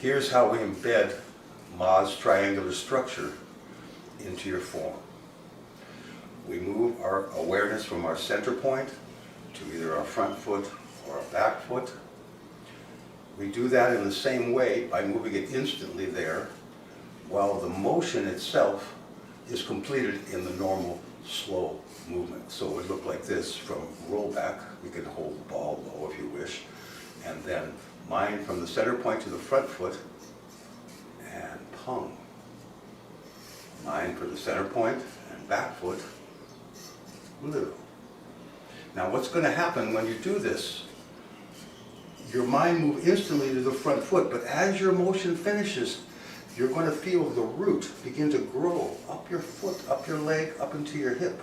Here's how we embed Ma's triangular structure into your form. We move our awareness from our center point to either our front foot or our back foot. We do that in the same way by moving it instantly there, while the motion itself is completed in the normal slow movement. So it would look like this from rollback. We can hold the ball low if you wish, and then mind from the center point to the front foot and pung. Mind for the center point and back foot, lu. Now what's going to happen when you do this, your mind moves instantly to the front foot, but as your motion finishes, you're going to feel the root begin to grow up your foot, up your leg, up into your hip.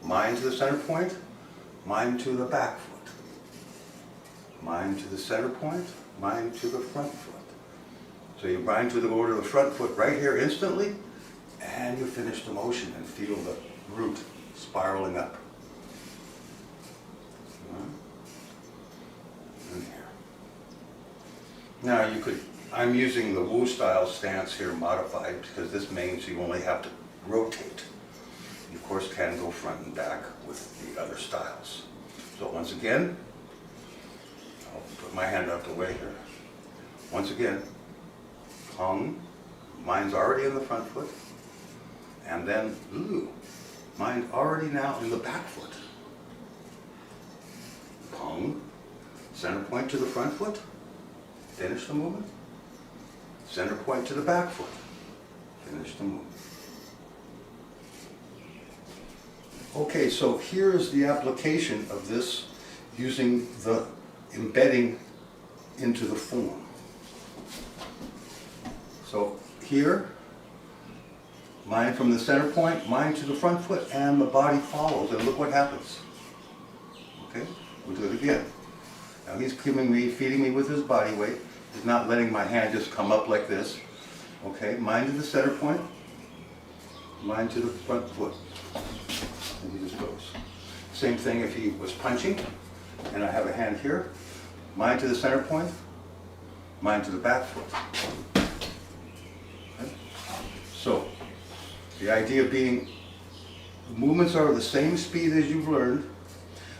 Mind to the center point, mind to the back foot. Mind to the center point, mind to the front foot. So you mind to go to the front foot right here instantly, and you finish the motion and feel the root spiraling up. In here. Now you could, I'm using the Wu style stance here modified because this means you only have to rotate. You of course can go front and back with the other styles. So once again, I'll put my hand out the way here. Once again, pung, mind's already in the front foot, and then lu, mind already now in the back foot. Pung, center point to the front foot, finish the movement. Center point to the back foot, finish the movement. Okay, so here's the application of this using the embedding into the form. So here, mind from the center point, mind to the front foot, and the body follows, and look what happens. Okay, we'll do it again. Now he's feeding me with his body weight. He's not letting my hand just come up like this. Okay, mind to the center point, mind to the front foot. And he just goes. Same thing if he was punching, and I have a hand here. Mind to the center point, mind to the back foot. Okay? So, the idea being, the movements are the same speed as you've learned,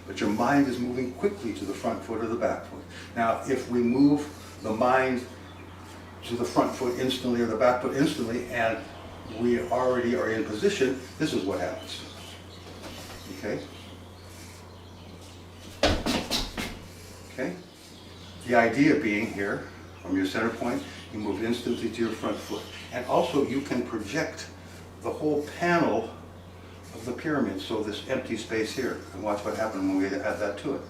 but your mind is moving quickly to the front foot or the back foot. Now, if we move the mind to the front foot instantly or the back foot instantly, and we already are in position, this is what happens. Okay? Okay? The idea being here, from your center point, you move instantly to your front foot. And also you can project the whole panel of the pyramid, so this empty space here. And watch what happens when we add that to it.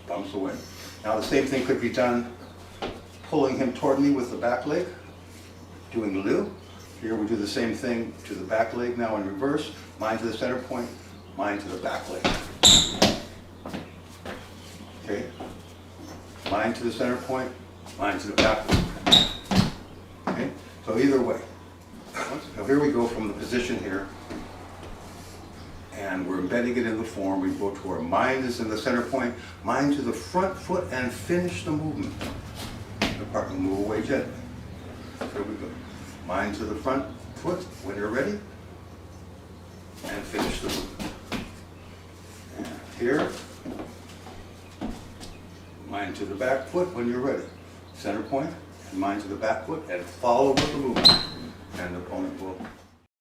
Bumps away. Now the same thing could be done pulling him toward me with the back leg, doing lu. Here we do the same thing to the back leg now in reverse. Mind to the center point, mind to the back leg. Okay? Mind to the center point, mind to the back leg. Okay? So either way. So here we go from the position here, and we're embedding it in the form. We go to our mind is in the center point, mind to the front foot, and finish the movement. The part will move away gently. Here we go. Mind to the front foot when you're ready, and finish the movement. And here, mind to the back foot when you're ready. Center point, and mind to the back foot, and follow with the movement. And the opponent will